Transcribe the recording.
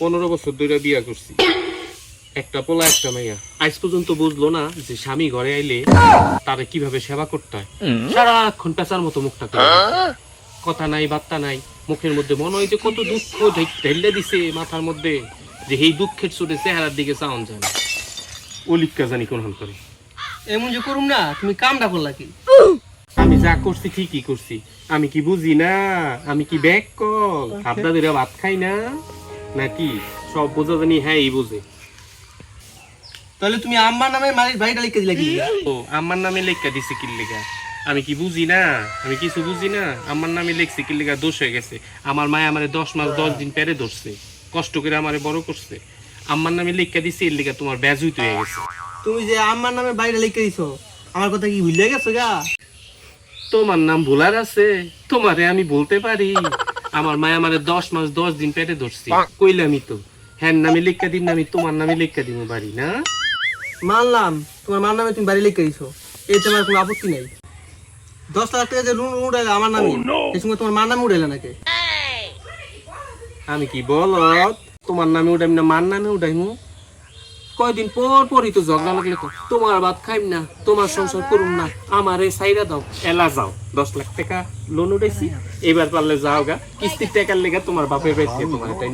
15 বছর ধরে বিয়া করছি, একটা পোলা একটা মেয়া। আজ পর্যন্ত বুঝলো না যে স্বামী ঘরে আইলে তারে কিভাবে সেবা করতে হয়। সারাক্ষণ পেঁচার মতো মুখটা করে, কথা নাই বার্তা নাই, মুখের মধ্যে মনে হয় যে কত দুঃখ ঢেলে দিছে মাথার মধ্যে, যে এই দুঃখের চোটে চেহারার দিকে চাওন যায় না। ও লিখকা জানি কোন হাল করে। এমন যে করুম না, তুমি কামটা করলা কি? আমি যা করছি ঠিকই করছি। আমি কি বুঝি না? আমি কি ব্যাক কল খাবদা দিরা ভাত খাই না নাকি? সব বোঝা জানি হ্যাঁ এই বোঝে। তাহলে তুমি আম্মার নামে মালিক বাড়িটা লিখে দিলে কি? ও আমার নামে লেখা দিছে কি লেখা? আমি কি বুঝি না? আমি কিছু বুঝি না? আমার নামে লেখছি কি লেখা? দোষ হয়ে গেছে। আমার মায়ে আমারে 10 মাস 10 দিন পেরে ধরছে, কষ্ট করে আমারে বড় করছে। আমার নামে লেখা দিছে, এর লেখা তোমার বেজুইত হয়ে গেছে। তুমি যে আম্মার নামে বাড়িটা লিখে দিছো, আমার কথা কি ভুলে গেছো গা? তোমার নাম ভোলার আছে? তোমারে আমি বলতে পারি? আমার মায়ে আমারে 10 মাস 10 দিন পেটে ধরছে, কইলামই তো। হ্যাঁ নামে লেখা দিন, আমি তোমার নামে লেখা দিব বাড়ি না? মানলাম তোমার মার নামে তুমি বাড়ি লিখে দিছো, এই তোমার কোনো আপত্তি নেই। 10 লাখ টাকা যে লোন উঠাইলে আমার নামে, এই সময় তোমার মার নামে উঠাইলে নাকি? আমি কি বল তোমার নামে উঠাইম না মার নামে উঠাইমু? কয়দিন পর পরই তো ঝগড়া লাগলে তো তোমার ভাত খাইম না, তোমার সংসার করুম না, আমারে সাইরা দাও, এলা যাও। 10 লাখ টাকা লোন উঠাইছি, এবার পারলে যাও গা, কিস্তির টাকার লেগে তোমার বাপের বাড়িতে তোমার এটা